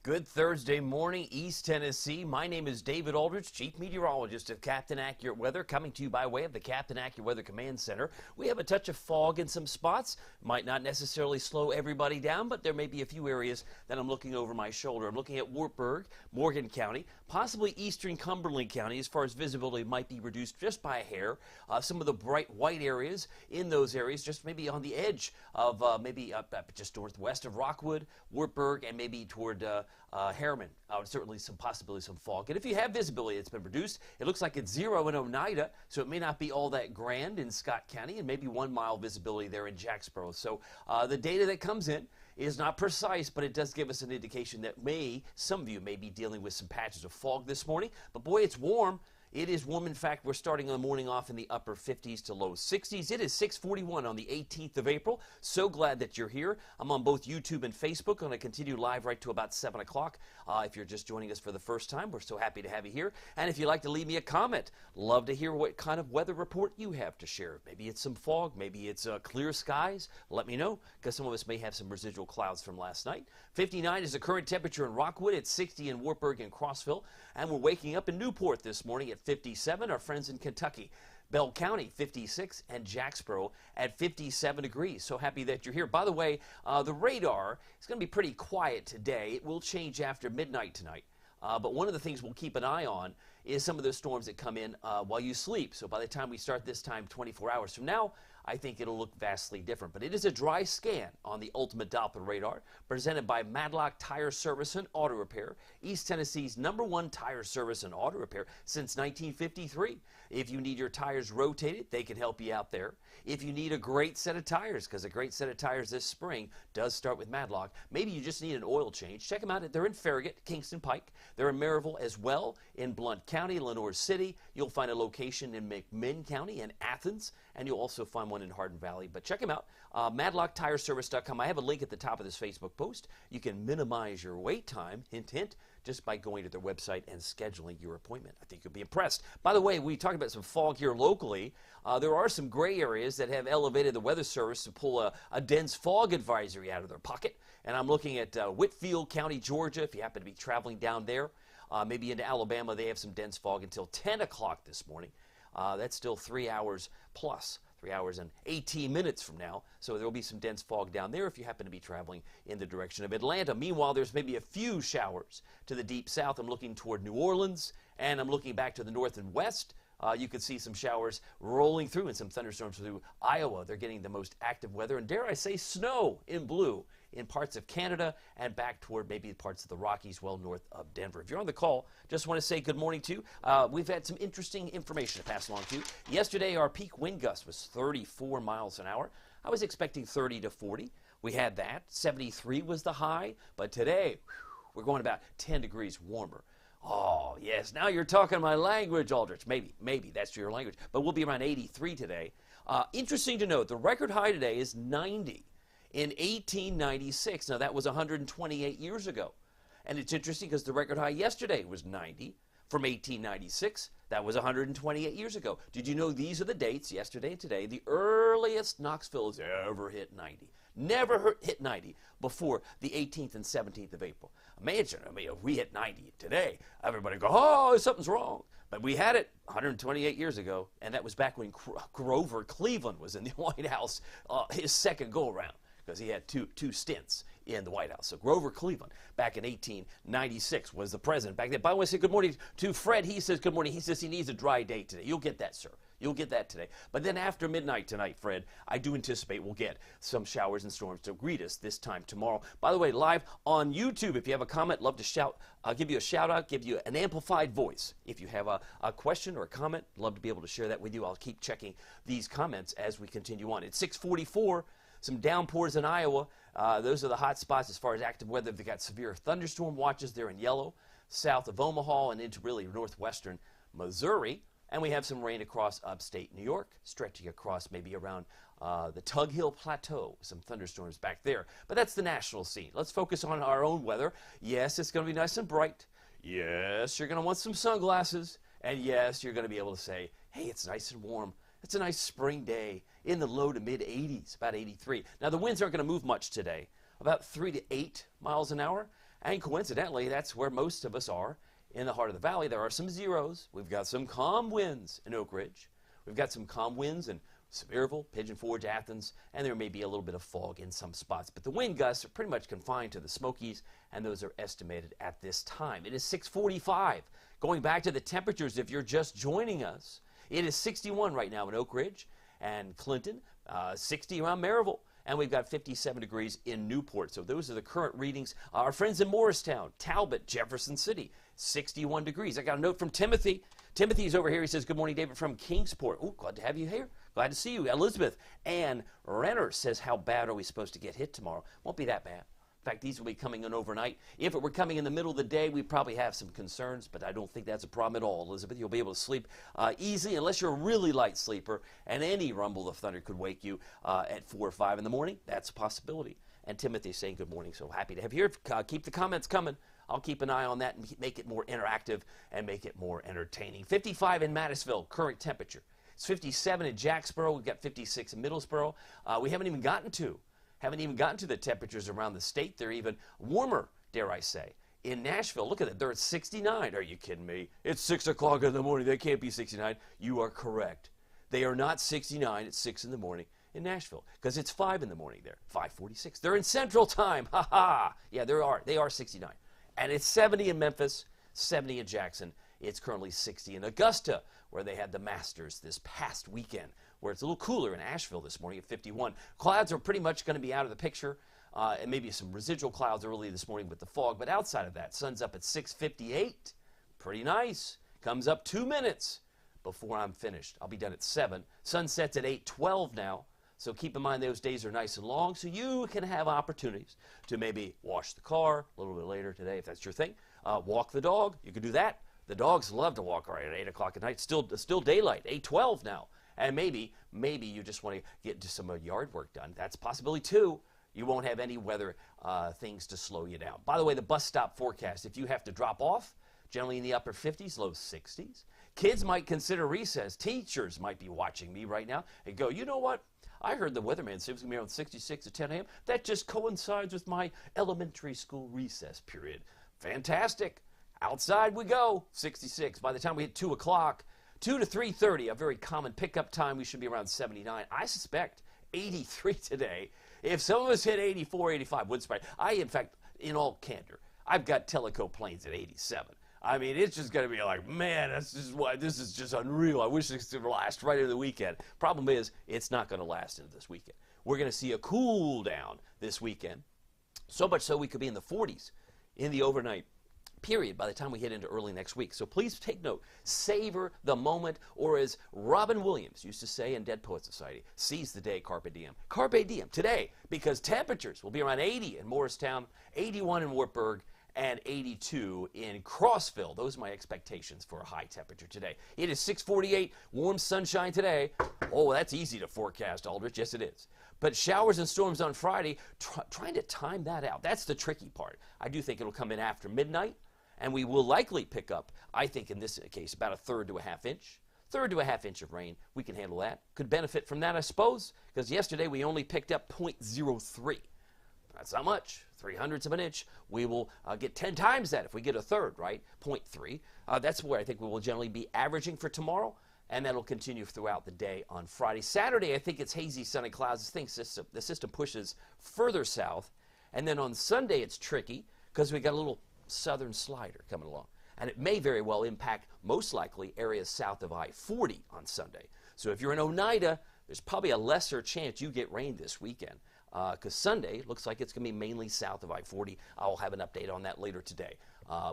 Good Thursday morning, East Tennessee. My name is David Aldridge, Chief Meteorologist of Captain Accurate Weather, coming to you by way of the Captain Accurate Weather Command Center. We have a touch of fog in some spots. Might not necessarily slow everybody down, but there may be a few areas that I'm looking over my shoulder. I'm looking at Wartburg, Morgan County, possibly eastern Cumberland County as far as visibility might be reduced just by a hair. Some of the bright white areas in those areas, just maybe on the edge of maybe up just northwest of Rockwood, Wartburg, and maybe toward Harriman. Certainly some possibility, some fog. And if you have visibility, it's been reduced. It looks like it's 0 in Oneida, so it may not be all that grand in Scott County, and maybe 1 mile visibility there in Jacksboro. So the data that comes in is not precise, but it does give us an indication that some of you may be dealing with some patches of fog this morning. But boy, it's warm. It is warm. In fact, we're starting the morning off in the upper 50s to low 60s. It is 6:41 on the 18th of April. So glad that you're here. I'm on both YouTube and Facebook. I'm going to continue live right to about 7 o'clock. If you're just joining us for the first time, we're so happy to have you here. And if you'd like to leave me a comment, love to hear what kind of weather report you have to share. Maybe it's some fog. Maybe it's clear skies. Let me know, because some of us may have some residual clouds from last night. 59 is the current temperature in Rockwood. It's 60 in Wartburg and Crossville. And we're waking up in Newport this morning at 57. Our friends in Kentucky, Bell County 56, and Jacksboro at 57 degrees. So happy that you're here. By the way, the radar is going to be pretty quiet today. It will change after midnight tonight. But one of the things we'll keep an eye on is some of those storms that come in while you sleep. So by the time we start this time 24 hours from now, I think it'll look vastly different. But it is a dry scan on the Ultimate Doppler radar, presented by Madlock Tire Service and Auto Repair, East Tennessee's #1 tire service and auto repair since 1953. If you need your tires rotated, they can help you out there. If you need a great set of tires, because a great set of tires this spring does start with Madlock, maybe you just need an oil change, check them out. They're in Farragut, Kingston Pike. They're in Maryville as well, in Blount County, Lenoir City. You'll find a location in McMinn County and Athens, and you'll also find one in Hardin Valley. But check them out, madlocktireservice.com. I have a link at the top of this Facebook post. You can minimize your wait time, hint, hint, just by going to their website and scheduling your appointment. I think you'll be impressed. By the way, we talked about some fog here locally. There are some gray areas that have elevated the Weather Service to pull a dense fog advisory out of their pocket. And I'm looking at Whitfield County, Georgia, if you happen to be traveling down there. Maybe into Alabama, they have some dense fog until 10 o'clock this morning. That's still 3 hours plus. 3 hours and 18 minutes from now. So there will be some dense fog down there if you happen to be traveling in the direction of Atlanta. Meanwhile, there's maybe a few showers to the deep south. I'm looking toward New Orleans, and I'm looking back to the north and west. You could see some showers rolling through and some thunderstorms through Iowa. They're getting the most active weather, and dare I say snow in blue in parts of Canada and back toward maybe parts of the Rockies well north of Denver. If you're on the call, just want to say good morning to you. We've had some interesting information to pass along to you. Yesterday, our peak wind gust was 34 miles an hour. I was expecting 30 to 40. We had that. 73 was the high. But today, we're going about 10 degrees warmer. Oh, yes, now you're talking my language, Aldrich. Maybe that's your language. But we'll be around 83 today. Interesting to note, the record high today is 90 in 1896. Now, that was 128 years ago. And it's interesting because the record high yesterday was 90 from 1896. That was 128 years ago. Did you know these are the dates, yesterday and today, the earliest Knoxville has ever hit 90? Never hit 90 before the 18th and 17th of April. Imagine, if we hit 90 today, everybody go, oh, something's wrong. But we had it 128 years ago, and that was back when Grover Cleveland was in the White House, his second go-around, because he had two stints in the White House. So Grover Cleveland, back in 1896, was the president back then. By the way, I say good morning to Fred. He says good morning. He says he needs a dry day today. You'll get that, sir. You'll get that today. But then after midnight tonight, Fred, I do anticipate we'll get some showers and storms to greet us this time tomorrow. By the way, live on YouTube, if you have a comment, love to shout. I'll give you a shout out, give you an amplified voice. If you have a question or a comment, love to be able to share that with you. I'll keep checking these comments as we continue on. It's 6:44. Some downpours in Iowa. Those are the hot spots as far as active weather. They've got severe thunderstorm watches there in yellow, south of Omaha and into really northwestern Missouri. And we have some rain across upstate New York, stretching across maybe around the Tug Hill Plateau. Some thunderstorms back there. But that's the national scene. Let's focus on our own weather. Yes, it's going to be nice and bright. Yes, you're going to want some sunglasses. And yes, you're going to be able to say, hey, it's nice and warm. It's a nice spring day in the low to mid 80s, about 83. Now, the winds aren't going to move much today, about 3 to 8 miles an hour. And coincidentally, that's where most of us are in the heart of the valley. There are some zeros. We've got some calm winds in Oak Ridge. We've got some calm winds in Sevierville, Pigeon Forge, Athens, and there may be a little bit of fog in some spots. But the wind gusts are pretty much confined to the Smokies, and those are estimated at this time. It is 6:45. Going back to the temperatures, if you're just joining us, it is 61 right now in Oak Ridge and Clinton, 60 around Maryville, and we've got 57 degrees in Newport. So those are the current readings. Our friends in Morristown, Talbot, Jefferson City, 61 degrees. I got a note from Timothy. Timothy's over here. He says, good morning, David, from Kingsport. Oh, glad to have you here. Glad to see you. Elizabeth Ann Renner says, how bad are we supposed to get hit tomorrow? Won't be that bad. In fact, these will be coming in overnight. If it were coming in the middle of the day, we'd probably have some concerns, but I don't think that's a problem at all, Elizabeth. You'll be able to sleep easily, unless you're a really light sleeper, and any rumble of thunder could wake you at 4 or 5 in the morning. That's a possibility. And Timothy's saying good morning, so happy to have you here. Keep the comments coming. I'll keep an eye on that and make it more interactive and make it more entertaining. 55 in Mattisville, current temperature. It's 57 in Jacksboro. We've got 56 in Middlesboro. We haven't even gotten to the temperatures around the state. They're even warmer, dare I say. In Nashville, look at it. They're at 69. Are you kidding me? It's 6 o'clock in the morning. They can't be 69. You are correct. They are not 69 at 6 in the morning in Nashville, because it's 5 in the morning there, 5:46. They're in Central Time. Ha ha. Yeah, they are 69. And it's 70 in Memphis, 70 in Jackson. It's currently 60 in Augusta, where they had the Masters this past weekend, where it's a little cooler in Asheville this morning at 51. Clouds are pretty much going to be out of the picture, and maybe some residual clouds early this morning with the fog. But outside of that, sun's up at 6:58. Pretty nice. Comes up 2 minutes before I'm finished. I'll be done at 7. Sun sets at 8:12 now. So keep in mind those days are nice and long, so you can have opportunities to maybe wash the car a little bit later today if that's your thing. Walk the dog. You can do that. The dogs love to walk right at 8 o'clock at night. Still daylight, 8:12 now. And maybe you just want to get into some yard work done. That's a possibility too. You won't have any weather things to slow you down. By the way, the bus stop forecast, if you have to drop off, generally in the upper 50s, low 60s. Kids might consider recess. Teachers might be watching me right now and go, you know what? I heard the weatherman say it was going to be around 66 at 10 a.m. That just coincides with my elementary school recess period. Fantastic. Outside we go, 66. By the time we hit 2 o'clock, 2 to 3:30, a very common pickup time, we should be around 79. I suspect 83 today. If some of us hit 84, 85, wouldn't surprise. In fact, in all candor, I've got Teleco planes at 87. I mean, it's just going to be like, man, this is just unreal. I wish this could last right into the weekend. Problem is, it's not going to last into this weekend. We're going to see a cool down this weekend. So much so we could be in the 40s in the overnight period by the time we hit into early next week. So please take note. Savor the moment, or as Robin Williams used to say in Dead Poets Society, seize the day, carpe diem. Carpe diem today, because temperatures will be around 80 in Morristown, 81 in Wartburg, and 82 in Crossville. Those are my expectations for a high temperature today. It is 6:48, warm sunshine today. Oh, that's easy to forecast, Aldrich. Yes, it is. But showers and storms on Friday, trying to time that out. That's the tricky part. I do think it'll come in after midnight, and we will likely pick up, I think in this case, about a third to a half inch. Third to a half inch of rain. We can handle that. Could benefit from that, I suppose, because yesterday we only picked up 0.03. That's not much. 3/100ths of an inch. We will get 10 times that if we get a third, right? 0.3. That's where I think we will generally be averaging for tomorrow, and that'll continue throughout the day on Friday. Saturday, I think it's hazy, sunny clouds. The system pushes further south, and then on Sunday it's tricky because we got a little southern slider coming along, and it may very well impact, most likely, areas south of I-40 on Sunday. So if you're in Oneida, there's probably a lesser chance you get rain this weekend. Because Sunday looks like it's going to be mainly south of I-40. I'll have an update on that later today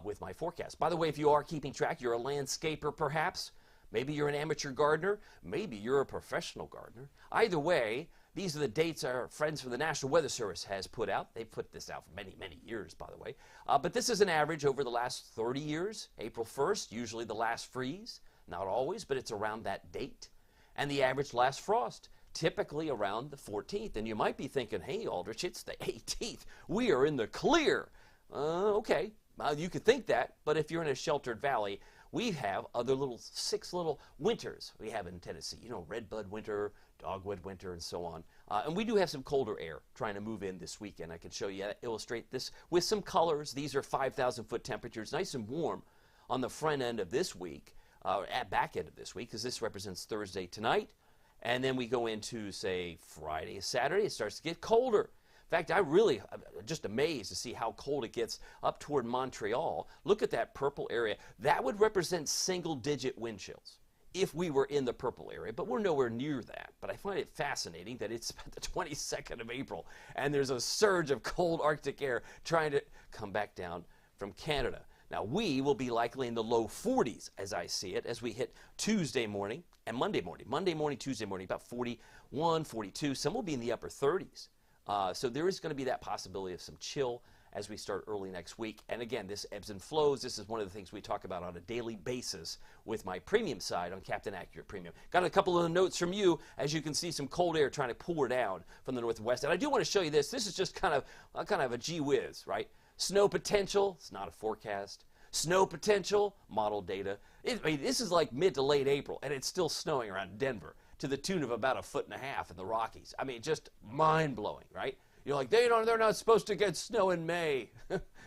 with my forecast. By the way, if you are keeping track, you're a landscaper perhaps. Maybe you're an amateur gardener. Maybe you're a professional gardener. Either way, these are the dates our friends from the National Weather Service has put out. They've put this out for many, many years, by the way. But this is an average over the last 30 years. April 1st, usually the last freeze. Not always, but it's around that date. And the average last frost, typically around the 14th. And you might be thinking, hey, Aldrich, it's the 18th. We are in the clear. Okay, you could think that, but if you're in a sheltered valley, we have other 6 little winters we have in Tennessee. You know, redbud winter, dogwood winter, and so on. And we do have some colder air trying to move in this weekend. I can show you, illustrate this with some colors. These are 5,000-foot temperatures, nice and warm on the front end of this week, at back end of this week, because this represents Thursday tonight. And then we go into, say, Friday, Saturday, it starts to get colder. In fact, I'm just amazed to see how cold it gets up toward Montreal. Look at that purple area. That would represent single-digit wind chills if we were in the purple area, but we're nowhere near that. But I find it fascinating that it's the 22nd of April, and there's a surge of cold Arctic air trying to come back down from Canada. Now, we will be likely in the low 40s, as I see it, as we hit Tuesday morning and Monday morning. Monday morning, Tuesday morning, about 41, 42. Some will be in the upper 30s. So there is going to be that possibility of some chill as we start early next week. And again, this ebbs and flows. This is one of the things we talk about on a daily basis with my premium side on Captain Accurate Premium. Got a couple of notes from you. As you can see, some cold air trying to pour down from the northwest. And I do want to show you this. This is just kind of a gee whiz, right? Snow potential. It's not a forecast. Snow potential, model data. This is like mid to late April, and it's still snowing around Denver to the tune of about 1.5 feet in the Rockies. I mean, just mind-blowing, right? You're like, they're not supposed to get snow in May.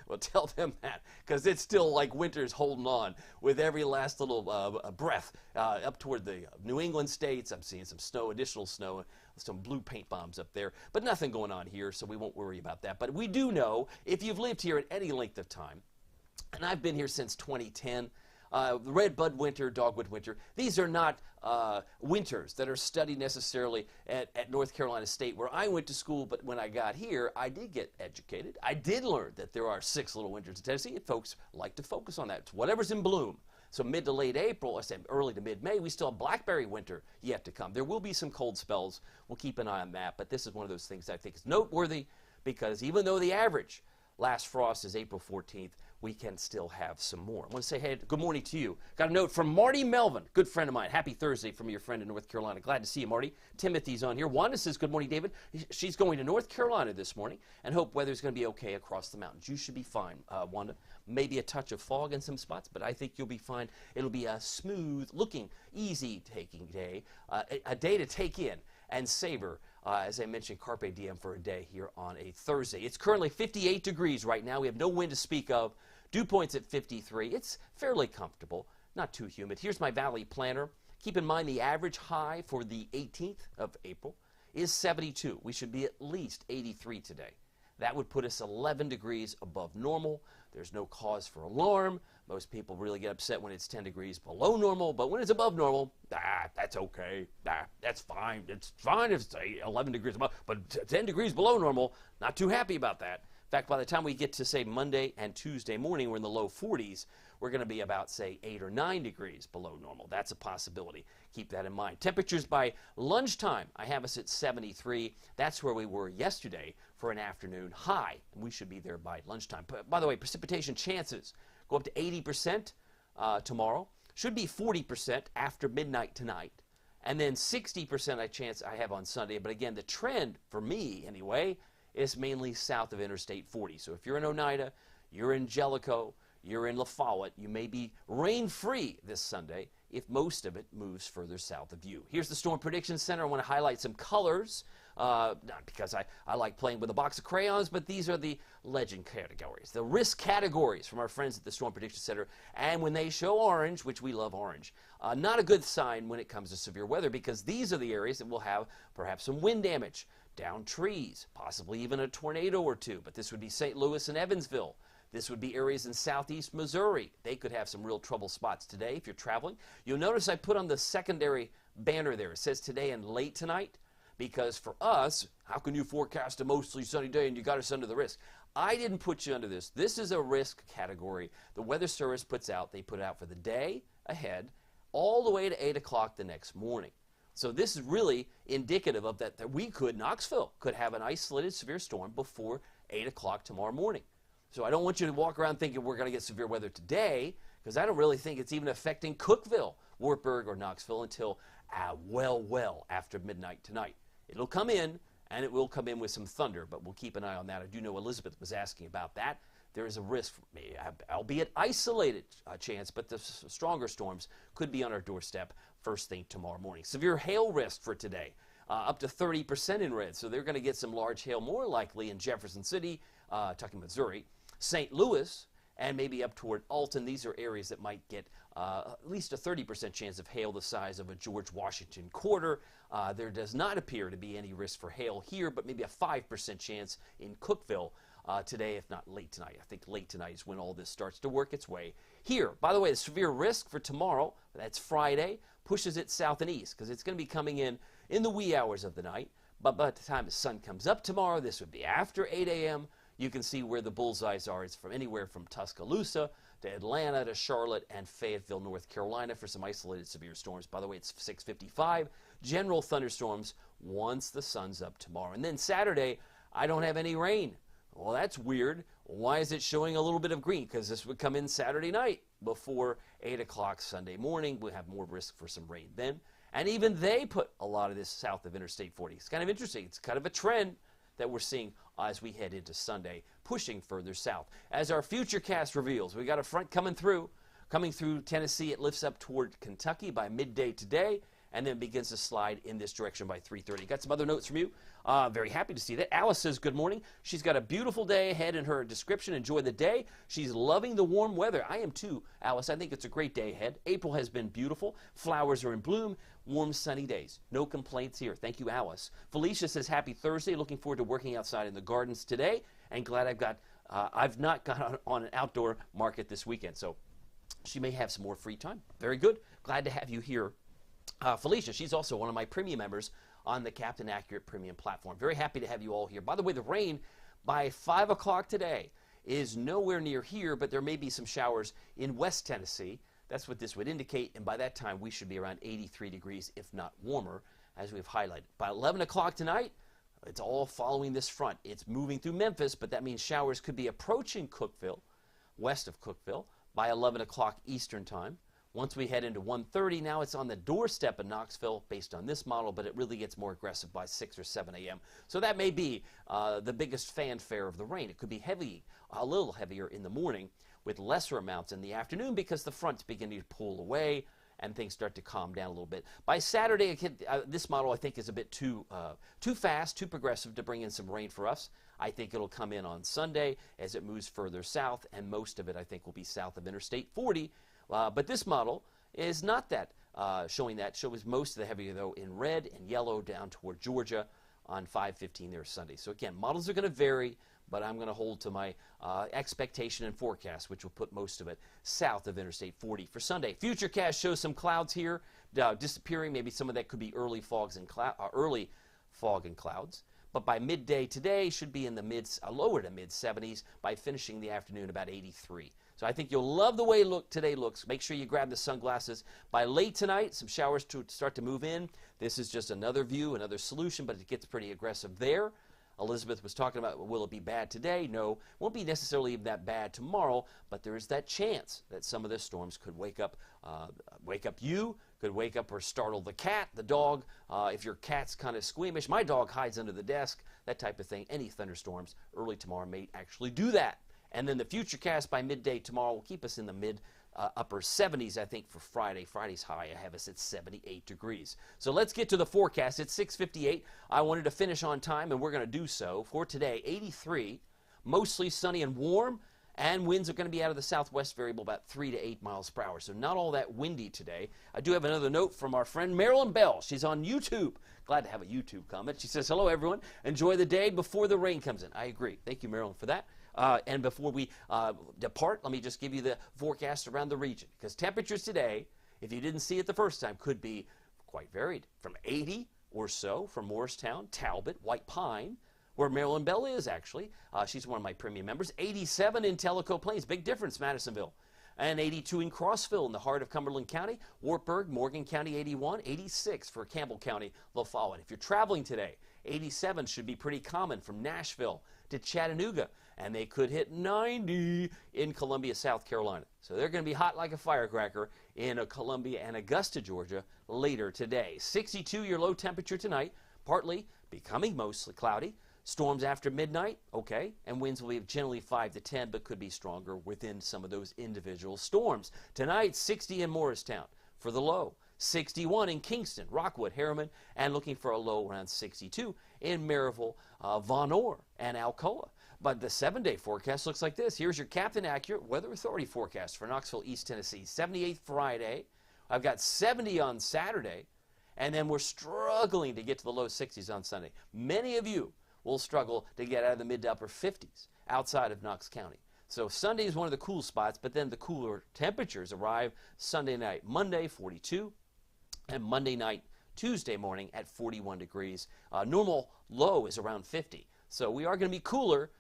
Well, tell them that, because it's still like winter's holding on with every last little breath up toward the New England states. I'm seeing some snow, additional snow, some blue paint bombs up there, but nothing going on here, so we won't worry about that. But we do know, if you've lived here at any length of time, and I've been here since 2010, the red bud winter, dogwood winter, these are not winters that are studied necessarily at North Carolina State where I went to school, but when I got here, I did get educated. I did learn that there are 6 little winters in Tennessee, and folks like to focus on that. It's whatever's in bloom. So mid to late April, I said early to mid-May, we still have blackberry winter yet to come. There will be some cold spells. We'll keep an eye on that, but this is one of those things that I think is noteworthy because even though the average last frost is April 14th, we can still have some more. I want to say, hey, good morning to you. Got a note from Marty Melvin, good friend of mine. Happy Thursday from your friend in North Carolina. Glad to see you, Marty. Timothy's on here. Wanda says, good morning, David. She's going to North Carolina this morning and hope weather's going to be okay across the mountains. You should be fine, Wanda. Maybe a touch of fog in some spots, but I think you'll be fine. It'll be a smooth looking, easy taking day, a day to take in and savor. As I mentioned, Carpe Diem for a day here on a Thursday. It's currently 58 degrees right now. We have no wind to speak of. Dew point's at 53. It's fairly comfortable, not too humid. Here's my valley planner. Keep in mind the average high for the 18th of April is 72. We should be at least 83 today. That would put us 11 degrees above normal. There's no cause for alarm. Most people really get upset when it's 10 degrees below normal, but when it's above normal, that's okay. That's fine. It's fine if it's 11 degrees above, but 10 degrees below normal, not too happy about that. In fact, by the time we get to, say, Monday and Tuesday morning, we're in the low 40s. We're going to be about, say, 8 or 9 degrees below normal. That's a possibility. Keep that in mind. Temperatures by lunchtime, I have us at 73. That's where we were yesterday for an afternoon high, and we should be there by lunchtime. By the way, precipitation chances go up to 80% tomorrow. Should be 40% after midnight tonight. And then 60% chance I have on Sunday. But again, the trend, for me anyway, is mainly south of Interstate 40. So if you're in Oneida, you're in Jellicoe, you're in La Follette, you may be rain-free this Sunday if most of it moves further south of you. Here's the Storm Prediction Center. I want to highlight some colors, not because I like playing with a box of crayons, but these are the legend categories, the risk categories from our friends at the Storm Prediction Center. And when they show orange, which we love orange, not a good sign when it comes to severe weather, because these are the areas that will have perhaps some wind damage, down trees, possibly even a tornado or two. But this would be St. Louis and Evansville. This would be areas in southeast Missouri. They could have some real trouble spots today if you're traveling. You'll notice I put on the secondary banner there. It says today and late tonight, because for us, how can you forecast a mostly sunny day and you got us under the risk? I didn't put you under this. This is a risk category the Weather Service puts out. They put it out for the day ahead all the way to 8 o'clock the next morning. So this is really indicative of that Knoxville could have an isolated severe storm before 8 o'clock tomorrow morning. So I don't want you to walk around thinking we're going to get severe weather today, because I don't really think it's even affecting Cookeville, Wartburg, or Knoxville until well after midnight tonight. It'll come in, and it will come in with some thunder, but we'll keep an eye on that. I do know Elizabeth was asking about that. There is a risk, albeit isolated chance, but the stronger storms could be on our doorstep first thing tomorrow morning. Severe hail risk for today. up to 30% in red. So they're going to get some large hail more likely in Jefferson City, Tucking, Missouri, St. Louis, and maybe up toward Alton. These are areas that might get at least a 30% chance of hail the size of a George Washington quarter. There does not appear to be any risk for hail here, but maybe a 5% chance in Cookeville today, if not late tonight. I think late tonight is when all this starts to work its way here. By the way, the severe risk for tomorrow, that's Friday, pushes it south and east because it's going to be coming in the wee hours of the night. But by the time the sun comes up tomorrow, this would be after 8 a.m., you can see where the bullseyes are. It's from anywhere from Tuscaloosa to Atlanta to Charlotte and Fayetteville, North Carolina for some isolated severe storms. By the way, it's 6:55. General thunderstorms once the sun's up tomorrow. And then Saturday, I don't have any rain. Well, that's weird. Why is it showing a little bit of green? Because this would come in Saturday night before 8 o'clock Sunday morning. We'll have more risk for some rain then. And even they put a lot of this south of Interstate 40. It's kind of interesting. It's kind of a trend that we're seeing as we head into Sunday, pushing further south. As our futurecast reveals, we got a front coming through Tennessee. It lifts up toward Kentucky by midday today, and then begins to slide in this direction by 3:30. Got some other notes from you. Very happy to see that. Alice says good morning. She's got a beautiful day ahead in her description. Enjoy the day. She's loving the warm weather. I am too, Alice. I think it's a great day ahead. April has been beautiful. Flowers are in bloom. Warm, sunny days. No complaints here. Thank you, Alice. Felicia says happy Thursday. Looking forward to working outside in the gardens today, and glad I've not got on an outdoor market this weekend. So she may have some more free time. Very good. Glad to have you here. Felicia, she's also one of my premium members on the Captain Accurate Premium platform. Very happy to have you all here. By the way, the rain by 5 o'clock today is nowhere near here, but there may be some showers in West Tennessee. That's what this would indicate, and by that time we should be around 83 degrees, if not warmer, as we've highlighted. By 11 o'clock tonight, it's all following this front. It's moving through Memphis, but that means showers could be approaching Cookeville, west of Cookeville, by 11 o'clock Eastern time. Once we head into 1:30, now it's on the doorstep of Knoxville based on this model, but it really gets more aggressive by 6 or 7 a.m. So that may be the biggest fanfare of the rain. It could be heavy, a little heavier in the morning with lesser amounts in the afternoon because the front's beginning to pull away and things start to calm down a little bit. By Saturday, this model I think is a bit too fast, too progressive to bring in some rain for us. I think it'll come in on Sunday as it moves further south, and most of it I think will be south of Interstate 40. But this model is not that showing that. Shows most of the heavier, though, in red and yellow down toward Georgia on 5:15 there Sunday. So, again, models are going to vary, but I'm going to hold to my expectation and forecast, which will put most of it south of Interstate 40 for Sunday. Futurecast shows some clouds here disappearing. Maybe some of that could be early fog and clouds. But by midday today, should be in the lower to mid-70s by finishing the afternoon about 83. So I think you'll love the way today looks. Make sure you grab the sunglasses. By late tonight, some showers to start to move in. This is just another view, another solution, but it gets pretty aggressive there. Elizabeth was talking about, will it be bad today? No, it won't be necessarily that bad tomorrow, but there is that chance that some of the storms could wake up you, could wake up or startle the cat, the dog. If your cat's kind of squeamish, my dog hides under the desk, that type of thing. Any thunderstorms early tomorrow may actually do that. And then the Futurecast by midday tomorrow will keep us in the upper 70s, I think, for Friday. Friday's high, I have us at 78 degrees. So let's get to the forecast. It's 6:58. I wanted to finish on time, and we're going to do so. For today, 83, mostly sunny and warm, and winds are going to be out of the southwest variable about 3 to 8 miles per hour. So not all that windy today. I do have another note from our friend Marilyn Bell. She's on YouTube. Glad to have a YouTube comment. She says, hello, everyone. Enjoy the day before the rain comes in. I agree. Thank you, Marilyn, for that. And before we depart, let me just give you the forecast around the region. Because temperatures today, if you didn't see it the first time, could be quite varied. From 80 or so from Morristown, Talbot, White Pine, where Marilyn Bell is, actually. She's one of my premium members. 87 in Tellico Plains. Big difference, Madisonville. And 82 in Crossville in the heart of Cumberland County. Wartburg, Morgan County, 81. 86 for Campbell County, Lafayette. If you're traveling today, 87 should be pretty common from Nashville to Chattanooga. And they could hit 90 in Columbia, South Carolina. So they're going to be hot like a firecracker in Columbia and Augusta, Georgia later today. 62 your low temperature tonight, partly becoming mostly cloudy. Storms after midnight, okay, and winds will be generally 5 to 10, but could be stronger within some of those individual storms. Tonight, 60 in Morristown for the low, 61 in Kingston, Rockwood, Harriman, and looking for a low around 62 in Maryville, Von Orr, and Alcoa. But the 7-day forecast looks like this. Here's your Captain Accurate Weather Authority forecast for Knoxville, East Tennessee. 78 Friday. I've got 70 on Saturday. And then we're struggling to get to the low 60s on Sunday. Many of you will struggle to get out of the mid to upper 50s outside of Knox County. So Sunday is one of the cool spots, but then the cooler temperatures arrive Sunday night, Monday 42, and Monday night, Tuesday morning at 41 degrees. Normal low is around 50. So we are going to be cooler.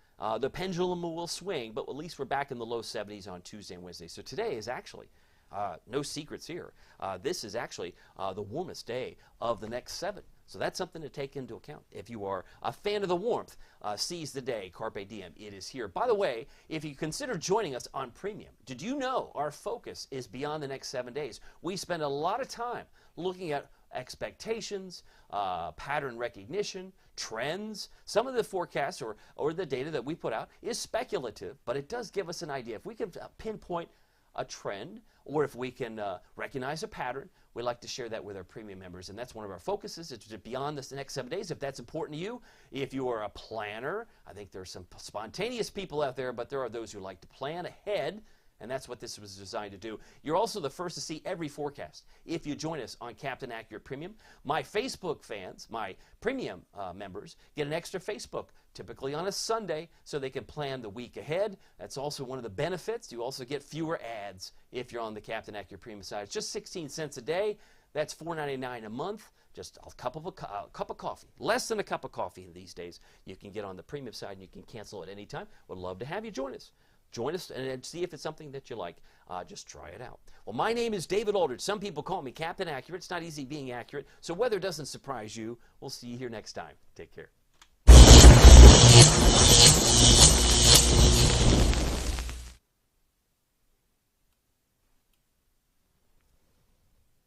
The pendulum will swing, but at least we're back in the low 70s on Tuesday and Wednesday. So today is actually no secrets here. This is actually the warmest day of the next 7. So that's something to take into account. If you are a fan of the warmth, seize the day, carpe diem. It is here. By the way, if you consider joining us on Premium, did you know our focus is beyond the next 7 days? We spend a lot of time looking at expectations, pattern recognition, trends. Some of the forecasts or the data that we put out is speculative, but it does give us an idea. If we can pinpoint a trend, or if we can recognize a pattern, we like to share that with our premium members, and that's one of our focuses. It's beyond this the next 7 days. If that's important to you, if you are a planner, I think there are some spontaneous people out there, but there are those who like to plan ahead, and that's what this was designed to do. You're also the first to see every forecast if you join us on Captain Accurate Premium. My Facebook fans, my premium members, get an extra Facebook, typically on a Sunday, so they can plan the week ahead. That's also one of the benefits. You also get fewer ads if you're on the Captain Accurate Premium side. It's just 16 cents a day. That's $4.99 a month. Just a cup of coffee. Less than a cup of coffee in these days. You can get on the premium side and you can cancel at any time. Would love to have you join us. Join us and see if it's something that you like. Just try it out. Well, my name is David Aldridge. Some people call me Captain Accurate. It's not easy being accurate, so weather doesn't surprise you. We'll see you here next time. Take care.